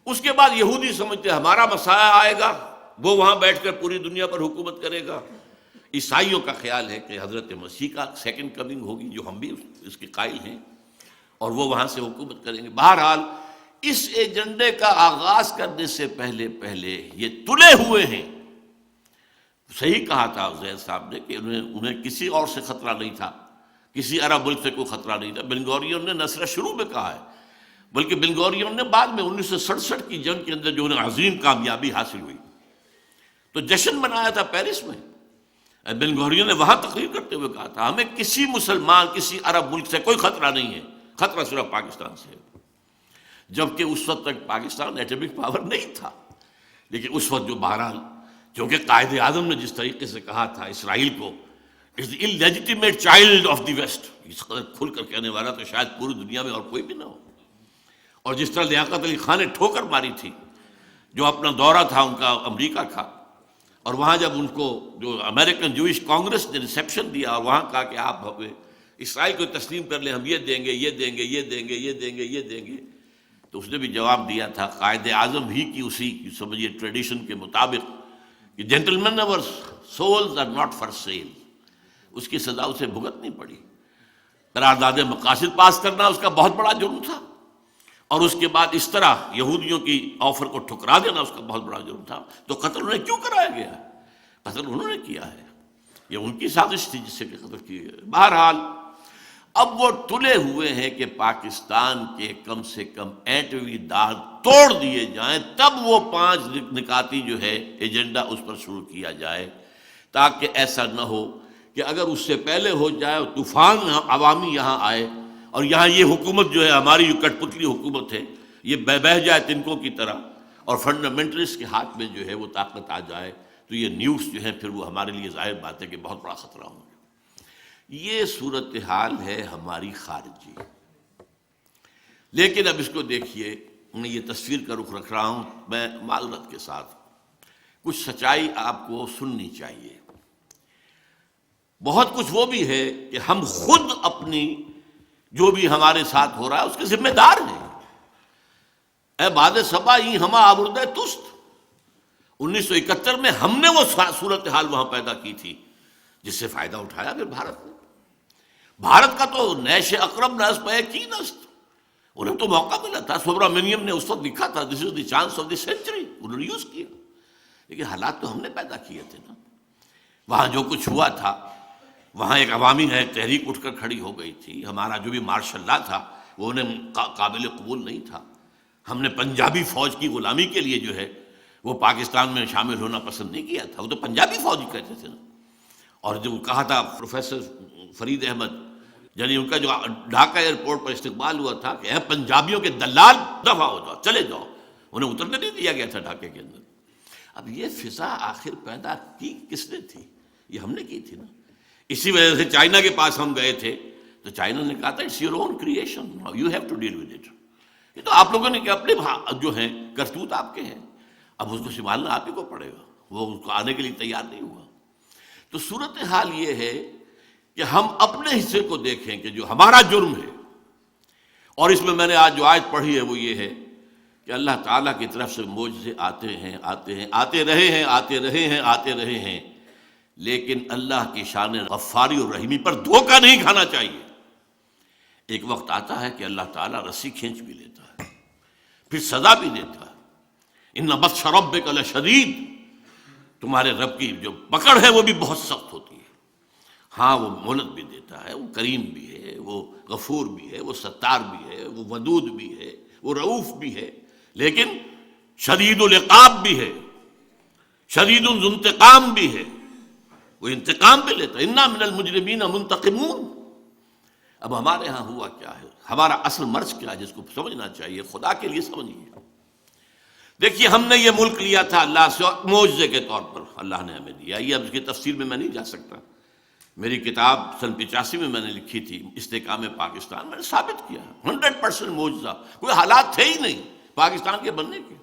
اس کے بعد یہودی سمجھتے ہمارا مسیح آئے گا، وہ وہاں بیٹھ کر پوری دنیا پر حکومت کرے گا۔ عیسائیوں کا خیال ہے کہ حضرت مسیح کا سیکنڈ کمنگ ہوگی، جو ہم بھی اس کے قائل ہیں، اور وہ وہاں سے حکومت کریں گے۔ بہرحال اس ایجنڈے کا آغاز کرنے سے پہلے یہ تلے ہوئے ہیں۔ صحیح کہا تھا زید صاحب نے کہ انہیں کسی اور سے خطرہ نہیں تھا، کسی عرب ملک سے کوئی خطرہ نہیں تھا۔ بن گورین نے نہ صرف شروع میں کہا ہے، بلکہ بن گورین نے بعد میں 1967 کی جنگ کے اندر جو انہیں عظیم کامیابی حاصل ہوئی تو جشن منایا تھا پیرس میں۔ بن گورین نے وہاں تقریر کرتے ہوئے کہا تھا ہمیں کسی مسلمان، کسی عرب ملک سے کوئی خطرہ نہیں ہے، خطرہ صرف پاکستان سے ہے۔ جبکہ اس وقت تک پاکستان ایٹمک پاور نہیں تھا، لیکن اس وقت جو بہرحال کیونکہ قائد اعظم نے جس طریقے سے کہا تھا اسرائیل کو it's the illegitimate child of the west, اس قدر کھل کر کہنے والا تو شاید پوری دنیا میں اور کوئی بھی نہ ہو۔ اور جس طرح لیاقت علی خان نے ٹھوکر ماری تھی، جو اپنا دورہ تھا ان کا امریکہ کا، اور وہاں جب ان کو جو امریکن جوئش کانگریس نے ریسیپشن دیا اور وہاں کہا کہ آپ اسرائیل کو تسلیم کر لیں، ہم یہ دیں گے، یہ دیں گے، یہ دیں گے، یہ دیں گے، یہ دیں گے، تو اس نے بھی جواب دیا تھا قائد اعظم ہی کی اسی سمجھیے ٹریڈیشن کے مطابق کہ جینٹلمین اور souls are not for sale. اس کی سزا اسے بھگتنی پڑی۔ قرارداد مقاصد پاس کرنا اس کا بہت بڑا جرم تھا، اور اس کے بعد اس طرح یہودیوں کی آفر کو ٹھکرا دینا اس کا بہت بڑا جرم تھا۔ تو قتل انہیں کیوں کرایا گیا؟ قتل انہوں نے کیا ہے، یہ ان کی سازش تھی جس سے کہ قتل کیے گئے۔ بہرحال اب وہ تلے ہوئے ہیں کہ پاکستان کے کم سے کم ایٹمی دار توڑ دیے جائیں، تب وہ 5 نکاتی جو ہے ایجنڈا اس پر شروع کیا جائے، تاکہ ایسا نہ ہو کہ اگر اس سے پہلے ہو جائے طوفان عوامی یہاں آئے اور یہاں یہ حکومت جو ہے ہماری جو کٹ پتلی حکومت ہے یہ بہہ جائے تنکوں کی طرح، اور فنڈامنٹلسٹ کے ہاتھ میں جو ہے وہ طاقت آ جائے، تو یہ نیوز جو ہے پھر وہ ہمارے لیے ظاہر بات ہے کہ بہت بڑا خطرہ ہوں گے۔ یہ صورتحال ہے ہماری خارجی۔ لیکن اب اس کو دیکھیے، میں یہ تصویر کا رخ رکھ رہا ہوں، میں معذرت کے ساتھ، کچھ سچائی آپ کو سننی چاہیے۔ بہت کچھ وہ بھی ہے کہ ہم خود اپنی جو بھی ہمارے ساتھ ہو رہا ہے اس کے ذمہ دار ہیں۔ اے باد صبا ہی ہما آوردہ تست، 1971 میں ہم نے وہ صورتحال وہاں پیدا کی تھی جس سے فائدہ اٹھایا پھر بھارت نے۔ بھارت کا تو نیش اقرب نسب ہے کی نست، انہیں تو موقع ملا تھا، سبرامنیم نے اس وقت لکھا تھا this is the chance of the century, انہوں نے یوز کیا، لیکن حالات تو ہم نے پیدا کیے تھے نا۔ وہاں جو کچھ ہوا تھا، وہاں ایک عوامی ہے تحریک اٹھ کر کھڑی ہو گئی تھی، ہمارا جو بھی مارشل لا تھا وہ انہیں قابل قبول نہیں تھا۔ ہم نے پنجابی فوج کی غلامی کے لیے جو ہے وہ پاکستان میں شامل ہونا پسند نہیں کیا تھا، وہ تو پنجابی فوج ہی کہتے تھے نا۔ اور جو کہا تھا پروفیسر فرید احمد، یعنی ان کا جو ڈھاکہ ایئرپورٹ پر استقبال ہوا تھا کہ اے پنجابیوں کے دلال دفع ہو جاؤ، چلے جاؤ، انہیں اترنے نہیں دیا گیا تھا ڈھاکے کے اندر۔ اب یہ فضا آخر پیدا کی کس نے تھی؟ یہ ہم نے کی تھی نا۔ اسی وجہ سے چائنا کے پاس ہم گئے تھے تو چائنا نے کہا تھا it's your own creation, you have to deal with it. یہ تو آپ لوگوں نے کہ اپنے جو ہیں کرتوت آپ کے ہیں، اب اس کو سنبھالنا آپ ہی کو پڑے گا، وہ اس کو آنے کے لیے تیار نہیں ہوا۔ تو صورتحال یہ ہے کہ ہم اپنے حصے کو دیکھیں کہ جو ہمارا جرم ہے، اور اس میں نے آج جو آیت پڑھی ہے وہ یہ ہے کہ اللہ تعالیٰ کی طرف سے معجزے آتے ہیں، آتے رہے ہیں، لیکن اللہ کی شان غفاری اور رحیمی پر دھوکہ نہیں کھانا چاہیے۔ ایک وقت آتا ہے کہ اللہ تعالیٰ رسی کھینچ بھی لیتا ہے، پھر سزا بھی دیتا ہے۔ ان بطش ربک لشدید، تمہارے رب کی جو پکڑ ہے وہ بھی بہت سخت ہوتی ہے۔ ہاں وہ مہلت بھی دیتا ہے، وہ کریم بھی ہے، وہ غفور بھی ہے، وہ ستار بھی ہے، وہ ودود بھی ہے، وہ رؤوف بھی ہے، لیکن شدید العقاب بھی ہے، شدید الانتقام بھی ہے، وہ انتقام بھی لیتا ہے۔ انا من المجرمین منتقمون۔ اب ہمارے ہاں ہوا کیا ہے، ہمارا اصل مرض کیا ہے جس کو سمجھنا چاہیے، خدا کے لیے سمجھیے۔ دیکھیے ہم نے یہ ملک لیا تھا اللہ سے معجزے کے طور پر، اللہ نے ہمیں دیا۔ یہ اب اس کی تفصیل میں نہیں جا سکتا، میری کتاب سن 85 میں نے لکھی تھی استحکام پاکستان، میں نے ثابت کیا 100% معجزہ، کوئی حالات تھے ہی نہیں پاکستان کے بننے کے۔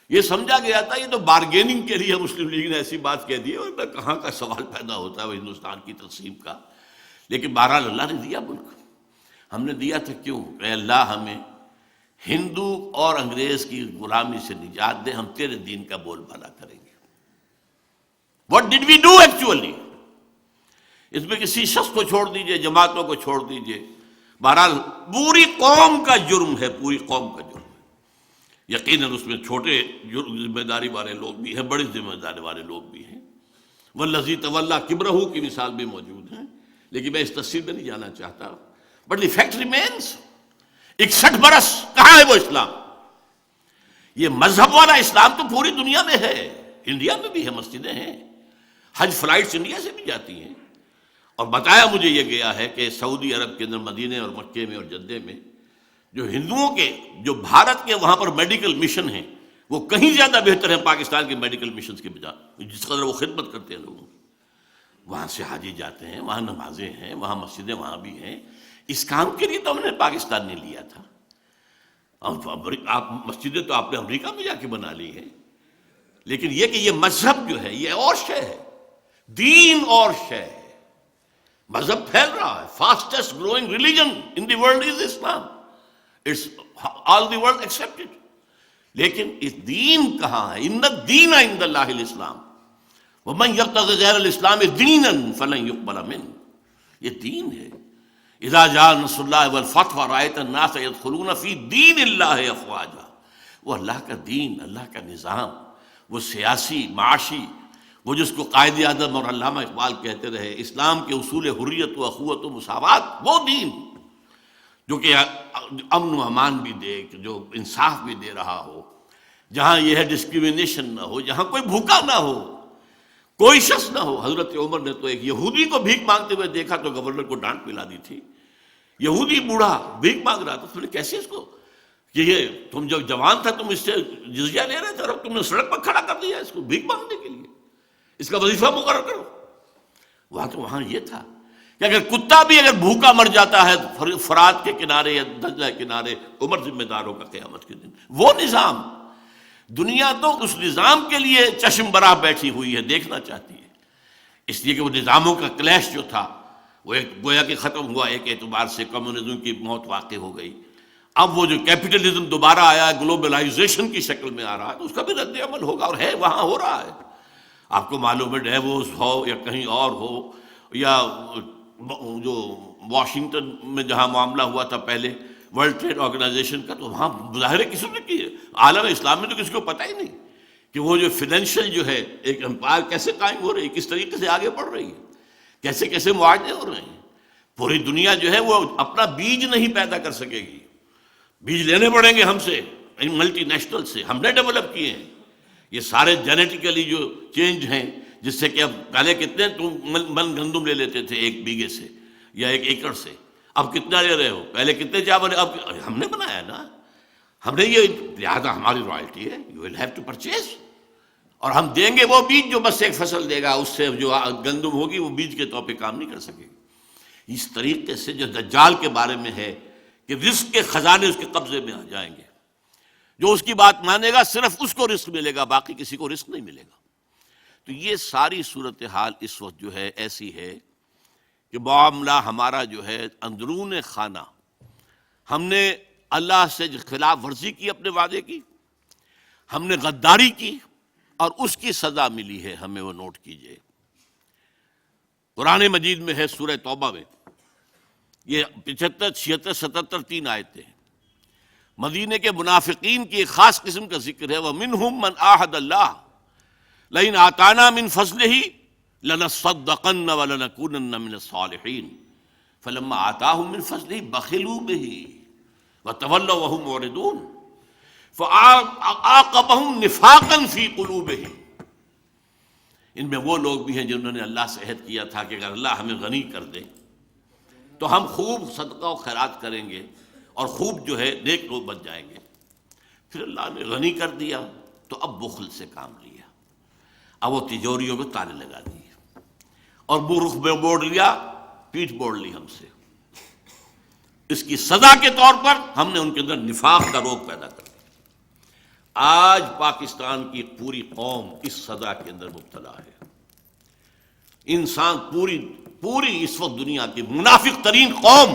یہ سمجھا گیا تھا یہ تو بارگیننگ کے لیے مسلم لیگ نے ایسی بات کہہ دی ہے، اور کہاں کا سوال پیدا ہوتا ہے وہ ہندوستان کی تقسیم کا۔ لیکن بہرحال اللہ نے دیا ملک، ہم نے دیا تھا کیوں؟ اے اللہ ہمیں ہندو اور انگریز کی غلامی سے نجات دے، ہم تیرے دین کا بول بالا کریں گے. What did we do actually? اس میں کسی شخص کو چھوڑ دیجئے، جماعتوں کو چھوڑ دیجئے، بہرحال پوری قوم کا جرم ہے، پوری قوم کا جرم ہے. یقیناً اس میں چھوٹے ذمہ داری والے لوگ بھی ہیں، بڑی ذمہ داری والے لوگ بھی ہیں. والذی تولی کبرہ کی مثال بھی موجود ہے، لیکن میں اس تفصیل میں نہیں جانا چاہتا. بٹ دی فیکٹ ریمینس، 61 برس کہاں ہے وہ اسلام؟ یہ مذہب والا اسلام تو پوری دنیا میں ہے، انڈیا میں بھی ہے، مسجدیں ہیں، حج فلائٹس انڈیا سے بھی جاتی ہیں. اور بتایا مجھے یہ گیا ہے کہ سعودی عرب کے اندر مدینے اور مکے میں اور جدے میں جو ہندوؤں کے، جو بھارت کے وہاں پر میڈیکل مشن ہیں، وہ کہیں زیادہ بہتر ہیں پاکستان کے میڈیکل مشنز کے بجائے، جس قدر وہ خدمت کرتے ہیں لوگوں کی. وہاں سے حاجی جاتے ہیں، وہاں نمازیں ہیں، وہاں مسجدیں وہاں بھی ہیں. اس کام کے لیے تو ہم نے پاکستان نے لیا تھا. آپ مسجدیں تو آپ نے امریکہ میں جا کے بنا لی ہیں، لیکن یہ کہ یہ مذہب جو ہے یہ اور شے ہے، دین اور شے ہے. مذہب پھیل رہا ہے. Fastest growing religion in the world is Islam. It's all the world accepted. لیکن اس دین کہاں ہے؟ ان الدین عند اللہ الاسلام ومن یبتغی غیر الاسلام دینا فلن یقبل منہ. یہ دین ہے. اذا جاء نصر اللہ والفتح ورأیت الناس یدخلون فی دین اللہ افواجا. وہ اللہ کا دین، اللہ کا نظام، وہ سیاسی معاشی، وہ جس کو قائد اعظم اور علامہ اقبال کہتے رہے، اسلام کے اصول حریت و اخوت و مساوات، وہ دین جو کہ امن و امان بھی دے، جو انصاف بھی دے رہا ہو، جہاں یہ ہے ڈسکریمنیشن نہ ہو، جہاں کوئی بھوکا نہ ہو، کوئی شخص نہ ہو. حضرت عمر نے تو ایک یہودی کو بھیک مانگتے ہوئے دیکھا تو گورنر کو ڈانٹ پلا دی تھی. یہودی بوڑھا بھیک مانگ رہا تھا. کیسے اس کو کہ یہ تم جب جوان تھا تم اس سے جزیہ لے رہے تھے اور اب تم نے سڑک پر کھڑا کر دیا اس کو بھیک مانگنے کے لیے، اس کا وظیفہ مقرر کرو. وہاں یہ تھا کہ اگر کتا بھی اگر بھوکا مر جاتا ہے فرات کے کنارے یا دجلہ کے کنارے، عمر ذمہ دار ہوگا قیامت کے دن. وہ نظام، دنیا تو اس نظام کے لیے چشم براہ بیٹھی ہوئی ہے، دیکھنا چاہتی ہے. اس لیے کہ وہ نظاموں کا کلیش جو تھا وہ ایک گویا کہ ختم ہوا. ایک اعتبار سے کمیونزم کی موت واقع ہو گئی. اب وہ جو کیپٹلزم دوبارہ آیا، گلوبلائزیشن کی شکل میں آ رہا ہے، تو اس کا بھی رد عمل ہوگا، اور ہے وہاں ہو رہا ہے. آپ کو معلوم ہے ڈیووس ہو یا کہیں اور ہو، یا جو واشنگٹن میں جہاں معاملہ ہوا تھا پہلے ورلڈ ٹریڈ آرگنائزیشن کا، تو وہاں مظاہرے کسی نے کیے. عالم اسلام میں تو کسی کو پتہ ہی نہیں کہ وہ جو فائنینشیل جو ہے ایک امپائر کیسے قائم ہو رہی ہے، کس طریقے سے آگے بڑھ رہی ہے، کیسے کیسے معاہدے ہو رہے ہیں. پوری دنیا جو ہے وہ اپنا بیج نہیں پیدا کر سکے گی، بیج لینے پڑیں گے ہم سے، ملٹی نیشنل سے. ہم نے ڈیولپ کیے ہیں یہ سارے جینیٹیکلی جو چینج ہیں، جس سے کہ اب پہلے کتنے تم من گندم لے لیتے تھے ایک بیگھے سے یا ایک ایکڑ سے، اب کتنا لے رہے ہو؟ پہلے کتنے چاول، اب ہم نے بنایا نا، ہم نے یہ، لہٰذا ہماری رائلٹی ہے، you will have to purchase. اور ہم دیں گے وہ بیج جو بس ایک فصل دے گا، اس سے جو گندم ہوگی وہ بیج کے طور پہ کام نہیں کر سکے گی. اس طریقے سے جو دجال کے بارے میں ہے کہ رزق کے خزانے اس کے قبضے میں آ جائیں گے، جو اس کی بات مانے گا صرف اس کو رزق ملے گا، باقی کسی کو رزق نہیں ملے گا. تو یہ ساری صورتحال اس وقت جو ہے ایسی ہے کہ معاملہ ہمارا جو ہے اندرون خانہ، ہم نے اللہ سے خلاف ورزی کی، اپنے وعدے کی، ہم نے غداری کی، اور اس کی سزا ملی ہے ہمیں، وہ نوٹ کیجئے. قرآن مجید میں ہے سورہ توبہ میں، یہ 75 76 77 3 آیتیں ہیں. مدینے کے منافقین کی ایک خاص قسم کا ذکر ہے. وَمِنْهُمْ مَنْ آحَدَ اللَّهَ لَئِنْ آتَانَا مِنْ فَضْلِهِ لَنَصَّدَّقَنَّ وَلَنَكُونَنَّ مِنَ الصَّالِحِينَ فَلَمَّا آتَاهُم مِنْ فَضْلِهِ بَخِلُوا بِهِ وَتَوَلَّوْا وَهُمْ مُعْرِضُونَ فَعَاقَبَهُمْ نِفَاقًا فِي قُلُوبِهِمْ. ان میں وہ لوگ بھی ہیں جنہوں نے اللہ سے عہد کیا تھا کہ اگر اللہ ہمیں غنی کر دے تو ہم خوب صدقہ و خیرات کریں گے اور خوب جو ہے نیک لوگ بن جائیں گے. پھر اللہ نے غنی کر دیا تو اب بخل سے کام لیا، اب وہ تجوریوں کو تالے لگا دیے اور منہ رخ میں موڑ لیا، پیٹھ موڑ لی ہم سے. اس کی سزا کے طور پر ہم نے ان کے اندر نفاق کا روگ پیدا کر دیا. آج پاکستان کی پوری قوم اس سزا کے اندر مبتلا ہے. انسان پوری اس وقت دنیا کی منافق ترین قوم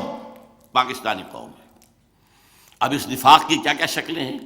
پاکستانی قوم ہے. اب اس نفاق کی کیا کیا شکلیں ہیں؟